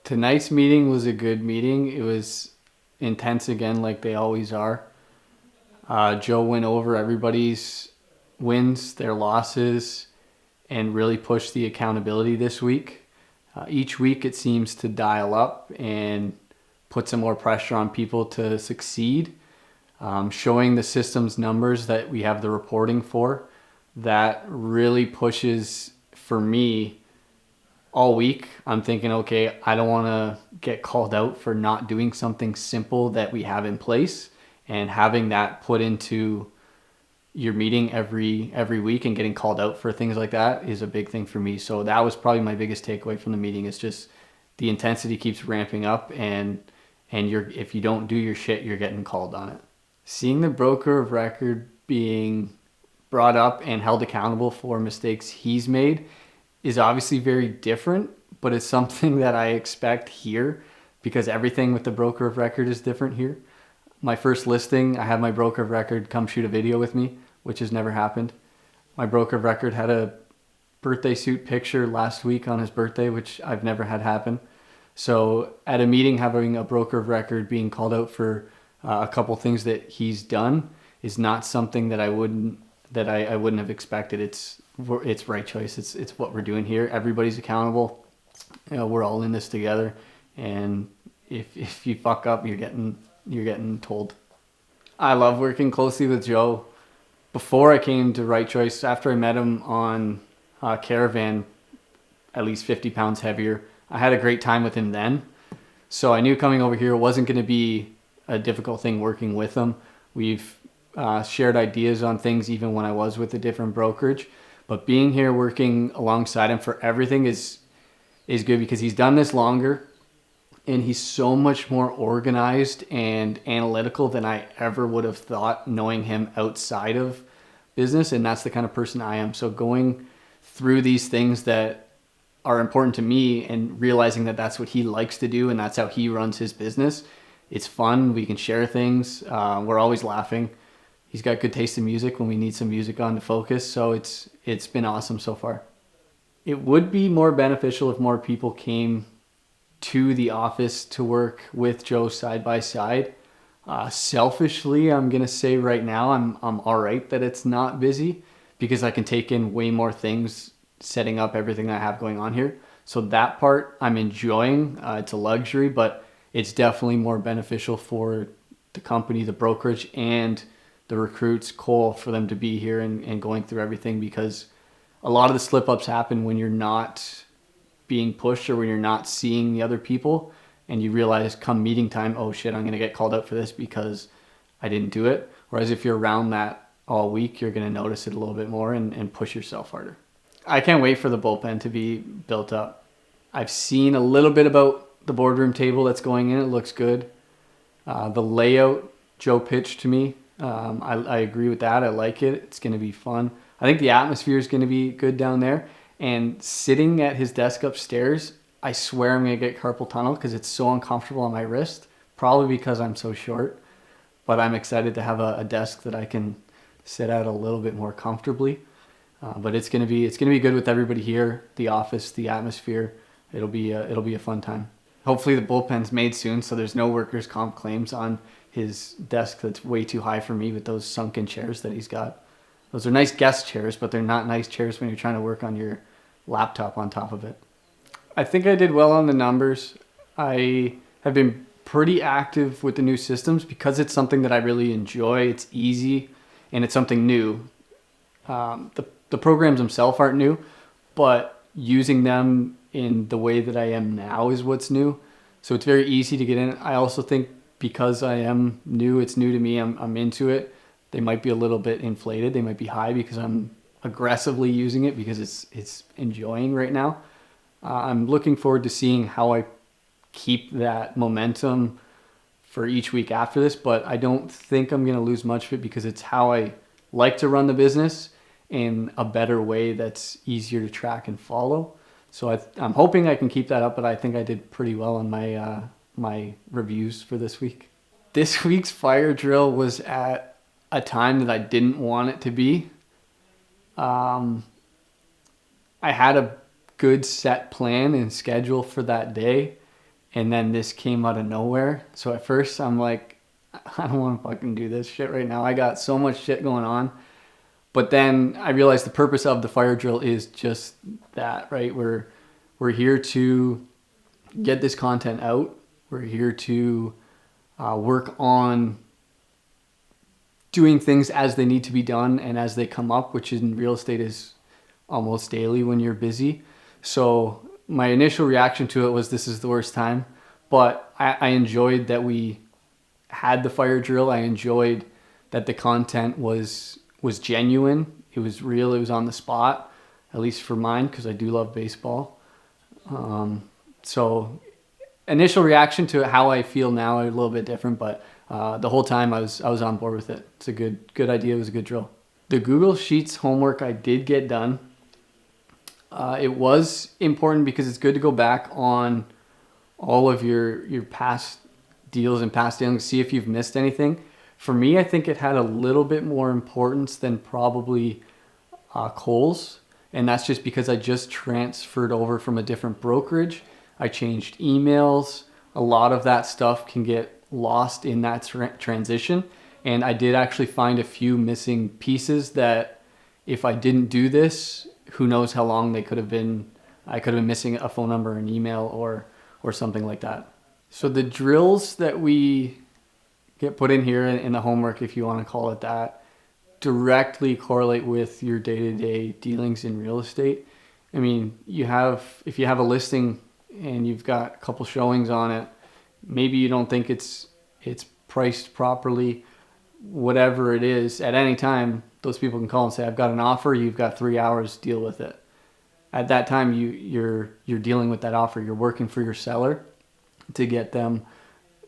Tonight's meeting was a good meeting. It was intense again, like they always are. Joe went over everybody's wins, their losses, and really pushed the accountability this week. Each week it seems to dial up and put some more pressure on people to succeed. Showing the system's numbers that we have the reporting for, that really pushes for me all week. I'm thinking, okay, I don't want to get called out for not doing something simple that we have in place, and having that put into your meeting every week and getting called out for things like that is a big thing for me. So that was probably my biggest takeaway from the meeting. Is just the intensity keeps ramping up, and you're, if you don't do your shit, you're getting called on it. Seeing the broker of record being brought up and held accountable for mistakes he's made is obviously very different, but it's something that I expect here because everything with the broker of record is different here. My first listing, I had my broker of record come shoot a video with me, which has never happened. My broker of record had a birthday suit picture last week on his birthday, which I've never had happen. So at a meeting, having a broker of record being called out for a couple things that he's done is not something that I wouldn't have expected. It's right choice. It's what we're doing here. Everybody's accountable. You know, we're all in this together, and if you fuck up, you're getting told. I love working closely with Joe. Before I came to Right Choice, after I met him on Caravan, at least 50 pounds heavier, I had a great time with him then. So I knew coming over here wasn't going to be a difficult thing working with him. We've shared ideas on things even when I was with a different brokerage. But being here working alongside him for everything is good because he's done this longer and he's so much more organized and analytical than I ever would have thought knowing him outside of business. And that's the kind of person I am. So going through these things that are important to me and realizing that that's what he likes to do and that's how he runs his business, it's fun. We can share things. We're always laughing. He's got good taste in music when we need some music on to focus. So it's been awesome so far. It would be more beneficial if more people came to the office to work with Joe side by side. Selfishly, I'm gonna say right now I'm all right that it's not busy because I can take in way more things setting up everything I have going on here. So that part I'm enjoying. It's a luxury, but it's definitely more beneficial for the company, the brokerage, and the recruits, Cole, for them to be here and going through everything, because a lot of the slip ups happen when you're not being pushed or when you're not seeing the other people and you realize come meeting time, oh shit, I'm going to get called out for this because I didn't do it. Whereas if you're around that all week, you're going to notice it a little bit more and push yourself harder. I can't wait for the bullpen to be built up. I've seen a little bit about the boardroom table that's going in. It looks good. The layout Joe pitched to me, I agree with that. I like it. It's going to be fun. I think the atmosphere is going to be good down there. And sitting at his desk upstairs, I swear I'm going to get carpal tunnel because it's so uncomfortable on my wrist. Probably because I'm so short. But I'm excited to have a desk that I can sit at a little bit more comfortably. But it's gonna be good with everybody here, the office, the atmosphere. It'll be a fun time. Hopefully the bullpen's made soon, so there's no workers' comp claims on his desk that's way too high for me with those sunken chairs that he's got. Those are nice guest chairs, but they're not nice chairs when you're trying to work on your laptop on top of it. I think I did well on the numbers. I have been pretty active with the new systems because it's something that I really enjoy. It's easy and it's something new. The programs themselves aren't new, but using them in the way that I am now is what's new. So it's very easy to get in. I also think because I am new, it's new to me. I'm into it. They might be a little bit inflated. They might be high because I'm aggressively using it because it's enjoying right now. I'm looking forward to seeing how I keep that momentum for each week after this, but I don't think I'm going to lose much of it because it's how I like to run the business in a better way that's easier to track and follow. So I'm hoping I can keep that up, but I think I did pretty well on my reviews for this week. This week's fire drill was at a time that I didn't want it to be. I had a good set plan and schedule for that day, and then this came out of nowhere. So at first I'm like, I don't want to fucking do this shit right now. I got so much shit going on. But then I realized the purpose of the fire drill is just that, right? We're here to get this content out. We're here to work on doing things as they need to be done and as they come up, which in real estate is almost daily when you're busy. So my initial reaction to it was, this is the worst time. But I enjoyed that we had the fire drill. I enjoyed that the content was genuine. It was real. It was on the spot, at least for mine, because I do love baseball. So initial reaction to how I feel now are a little bit different, but the whole time I was on board with it. It's a good idea. It was a good drill. The Google Sheets homework I did get done. It was important because it's good to go back on all of your past deals and past dealings, see if you've missed anything. For me, I think it had a little bit more importance than probably Cole's, and that's just because I just transferred over from a different brokerage. I changed emails. A lot of that stuff can get lost in that transition, and I did actually find a few missing pieces that if I didn't do this, who knows how long they could have been. I could have been missing a phone number, an email, or something like that. So the drills that we get put in here in the homework, if you want to call it that, directly correlate with your day-to-day dealings in real estate. I mean, if you have a listing and you've got a couple showings on it, maybe you don't think it's priced properly, whatever it is, at any time, those people can call and say, I've got an offer, you've got 3 hours, deal with it. At that time, you're dealing with that offer. You're working for your seller to get them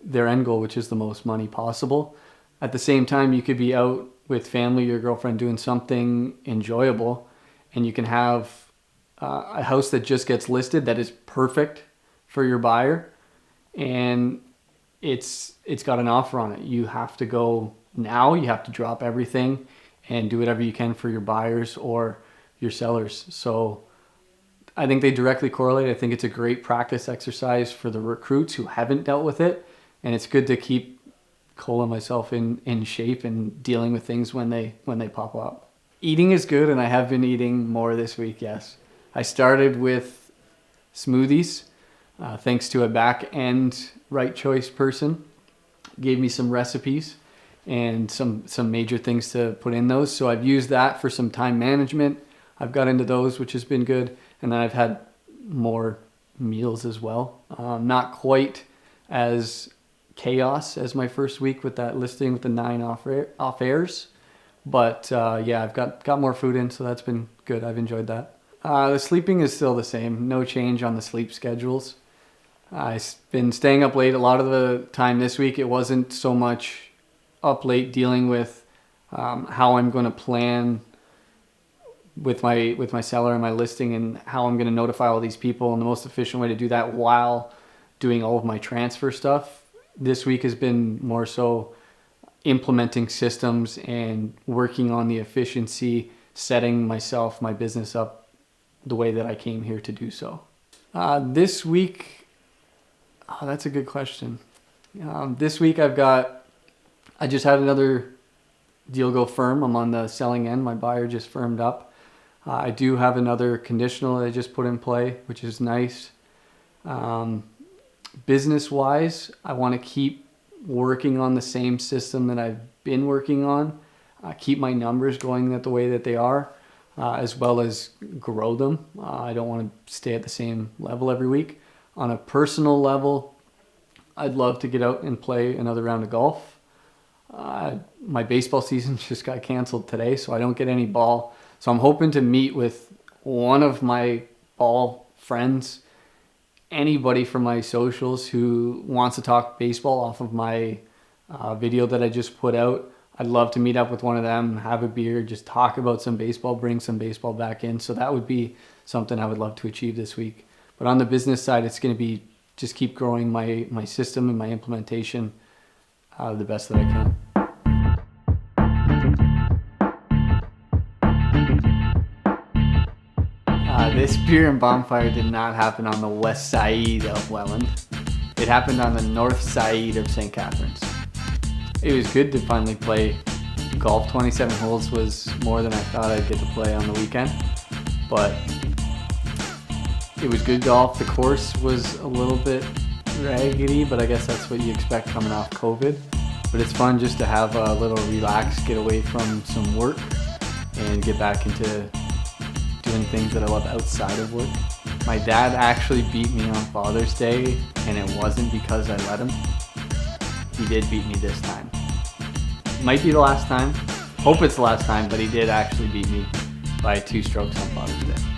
their end goal, which is the most money possible. At the same time, you could be out with family, your girlfriend, doing something enjoyable, and you can have a house that just gets listed that is perfect for your buyer, and it's got an offer on it. You have to go now. You have to drop everything and do whatever you can for your buyers or your sellers. So I think they directly correlate. I think it's a great practice exercise for the recruits who haven't dealt with it. And it's good to keep Cole and myself in shape and dealing with things when they pop up. Eating is good, and I have been eating more this week, yes. I started with smoothies, thanks to a back-end Right Choice person. Gave me some recipes and some major things to put in those. So I've used that for some time management. I've got into those, which has been good. And then I've had more meals as well. Not quite as chaos as my first week with that listing with the 9 off airs. But yeah, I've got more food in, so that's been good. I've enjoyed that. The sleeping is still the same. No change on the sleep schedules. I've been staying up late a lot of the time this week. It wasn't so much up late dealing with how I'm going to plan with my seller and my listing and how I'm going to notify all these people, and the most efficient way to do that while doing all of my transfer stuff. This week has been more so implementing systems and working on the efficiency, setting my business up the way that I came here to do so. This week, that's a good question. This week I just had another deal go firm. I'm on the selling end. My buyer just firmed up. I do have another conditional that I just put in play, which is nice. Business-wise, I want to keep working on the same system that I've been working on, keep my numbers going the way that they are, as well as grow them. I don't want to stay at the same level every week. On a personal level, I'd love to get out and play another round of golf. My baseball season just got canceled today, so I don't get any ball. So I'm hoping to meet with one of my ball friends, anybody from my socials who wants to talk baseball off of my video that I just put out. I'd love to meet up with one of them, have a beer, just talk about some baseball, bring some baseball back in. So that would be something I would love to achieve this week. But on the business side, it's going to be just keep growing my system and my implementation the best that I can. This beer and bonfire did not happen on the west side of Welland. It happened on the north side of St. Catharines. It was good to finally play golf. 27 holes was more than I thought I'd get to play on the weekend, but it was good golf. The course was a little bit raggedy, but I guess that's what you expect coming off COVID. But it's fun just to have a little relax, get away from some work, and get back into doing things that I love outside of work. My dad actually beat me on Father's Day, and it wasn't because I let him. He did beat me this time. Might be the last time. Hope it's the last time, but he did actually beat me by 2 strokes on Father's Day.